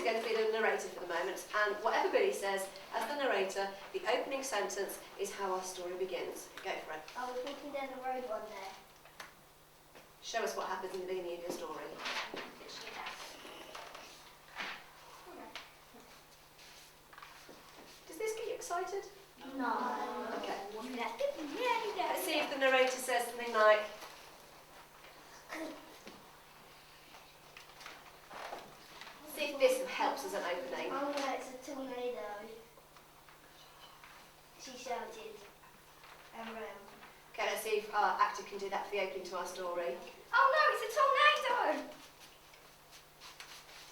going to be the narrator for the moment, and whatever Billy says as the narrator, the opening sentence is how our story begins. Go for it. I was walking down the road one day. Show us what happens in the beginning of your story. Does this get you excited? No. Okay. Let's see if the narrator says something like, see if this helps as an opening. Oh no, it's a tornado. She shouted and ran. Okay, let's see if our actor can do that for the opening to our story. Oh no, it's a tornado!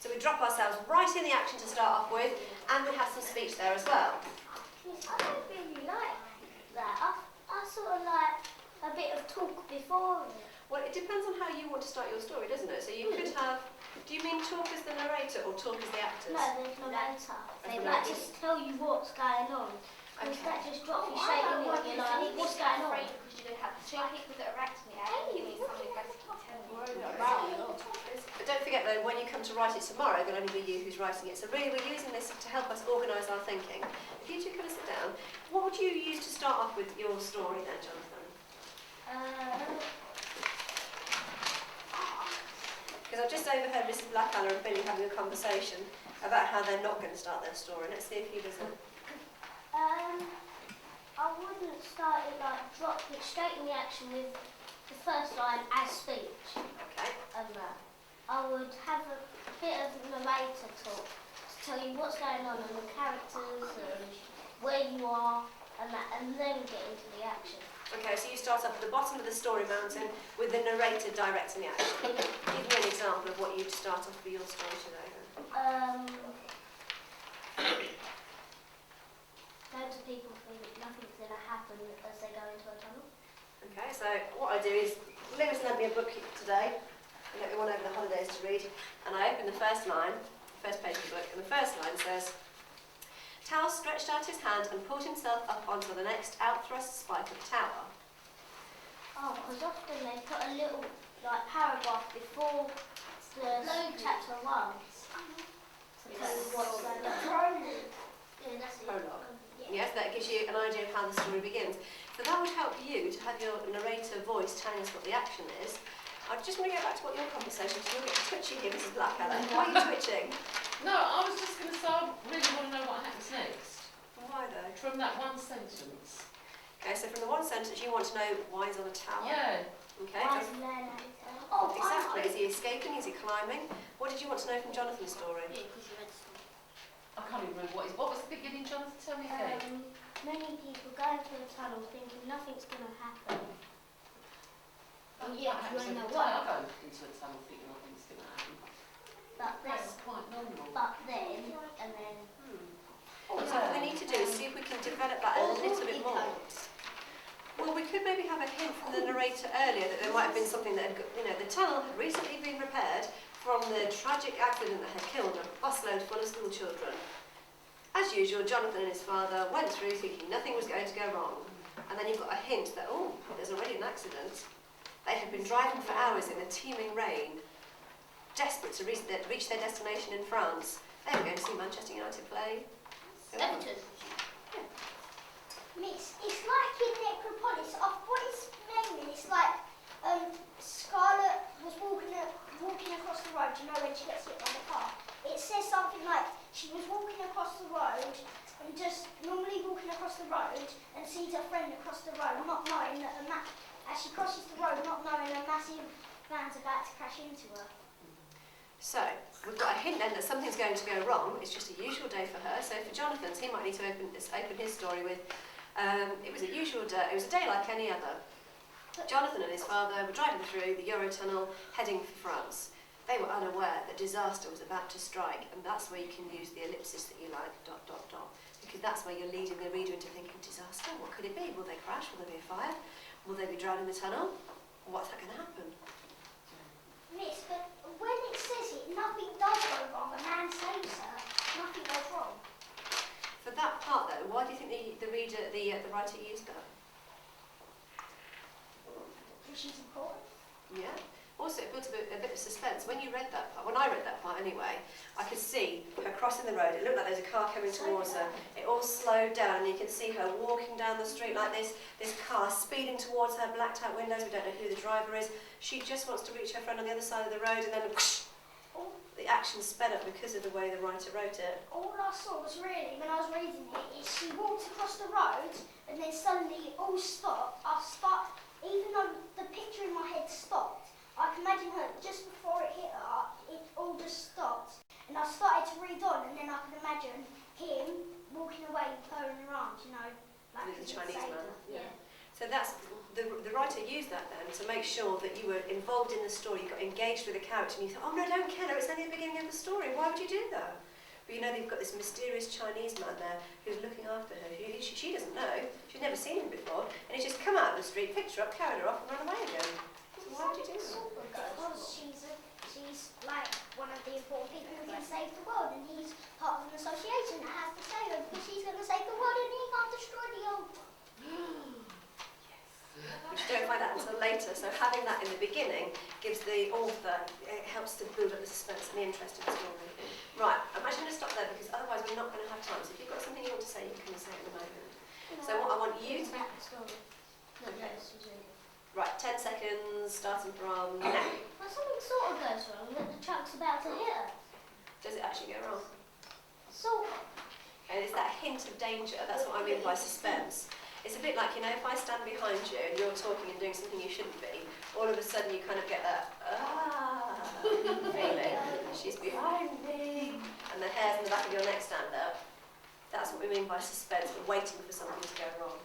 So we drop ourselves right in the action to start off with, and we have some speech there as well. I don't really like that. I sort of like a bit of talk before it. Well, it depends on how you want to start your story, doesn't it? So you could have, do you mean talk as the narrator or talk as the actors? No, there's no narrator. They As the like narrator. just tell you what's going on. Because Okay. that just drops you straight in and you're like, what's going on? Because you don't have two people that are acting it out. You need somebody basically telling you. But don't forget though, when you come to write it tomorrow, it'll only be you who's writing it. So really we're using this to help us organise our thinking. If you two kind of sit down, what would you use to start off with your story then, Jonathan? Because I've just overheard Mrs. Blackadder and Billy having a conversation about how they're not going to start their story. Let's see if he does it. I wouldn't start it like drop it straight in the action with the first line as speech. Okay. I would have a bit of narrator talk to tell you what's going on and the characters and where you are and that, and then get into the action. Okay, so you start off at the bottom of the story mountain with the narrator directing the action. Give me an example of what you'd start off for your story today then. Loads of people think nothing's going to happen as they go into a tunnel. Okay, so what I do is, Lewis lent me a book today, he lent me one over the holidays to read, and I open the first line, the first page of the book, and the first line says, Tao stretched out his hand and pulled himself up onto the next outthrust spike of the tower. Oh, because often they put a little like paragraph before the chapter 1 to tell you what's going on. Yeah, that's it. Prologue. Yeah. Yes, that gives you an idea of how the story begins. So that would help you to have your narrator voice telling us what the action is. I just want to go back to what your conversation is. You're a bit twitchy here, Mrs. Blackadder. Why are you twitching? No, I was just going to say, I really want to know what happens next. Why though? From that one sentence. Okay, so from the one sentence you want to know why he's on a tower. Yeah. Okay. Why is Leonardo? Oh, Exactly. Is he escaping? Is he climbing? What did you want to know from Jonathan's story? Yeah, because you read some. I can't even remember what was the beginning, Jonathan? Tell me again. Many people go into the tunnel thinking nothing's going to happen. That Yeah, happens you every know day. what? I go into a tunnel thinking nothing's going to happen. But then, That's quite normal. and then. So what we need to do is see if we can develop that a little bit more. Well, we could maybe have a hint from the narrator earlier that there might have been something that had, the tunnel had recently been repaired from the tragic accident that had killed a busload full of school children. As usual, Jonathan and his father went through thinking nothing was going to go wrong. And then you've got a hint that, oh, there's already an accident. They had been driving for hours in the teeming rain, desperate to reach their destination in France. They were going to see Manchester United play. Everton. Miss, it's like in Necropolis. What it's naming, it's like Scarlett was walking across the road, when she gets hit by the car. It says something like she was walking across the road and just normally walking across the road and sees a friend across the road, not knowing that as she crosses the road, not knowing a massive van's about to crash into her. So, we've got a hint then that something's going to go wrong. It's just a usual day for her. So for Jonathan's, he might need to open his story with, it was a usual day, it was a day like any other. Jonathan and his father were driving through the Eurotunnel, heading for France. They were unaware that disaster was about to strike, and that's where you can use the ellipsis that you like, ... because that's where you're leading the reader into thinking, disaster, what could it be? Will they crash? Will there be a fire? Will they be drowning the tunnel? What's that going to happen? Miss, but when it says it, nothing does go wrong. A man saves her. Nothing goes wrong. For that part though, why do you think the writer used that? Which is important. Yeah. Also, it builds a bit of suspense. suspense. When you read that part, when I read that part anyway, I could see her crossing the road. It looked like there was a car coming towards her. It all slowed down, and you can see her walking down the street like this car speeding towards her, blacked out windows. We don't know who the driver is. She just wants to reach her friend on the other side of the road, and then whoosh, the action sped up because of the way the writer wrote it. All I saw was really, when I was reading it, is she walked across the road and then suddenly it all stopped. Even though the picture in my head stopped, I can imagine her just before it hit her, it all just stopped. And I started to read on, and then I could imagine him walking away with her in her arms, you know, like The Chinese man. Yeah. So that's the writer used that then to make sure that you were involved in the story, you got engaged with the character, and you thought, oh no, don't kill her, it's only the beginning of the story. Why would you do that? But you know, they've got this mysterious Chinese man there who's looking after her. She doesn't know. She's never seen him before. And he's just come out of the street, picked her up, carried her off, and run away again. So why would you do that? Because she's like one of the important people who can save the world, and he's part of an association that has to save her because she's going to save the world and he can't destroy the old one. Which you don't find out until later. So having that in the beginning gives the author, it helps to build up the suspense and the interest in the story. Right, I'm actually going to stop there because otherwise we're not going to have time. So if you've got something you want to say, you can say it in a moment. So what I want you to... Right, 10 seconds, starting from now. Well, something sort of goes wrong that the truck's about to hit her. Does it actually go wrong? Sort of. And it's that hint of danger, that's what I mean by suspense. It's a bit like, you know, if I stand behind you and you're talking and doing something you shouldn't be, all of a sudden you kind of get that, feeling. She's behind me. And the hairs on the back of your neck stand up. That's what we mean by suspense, we're waiting for something to go wrong.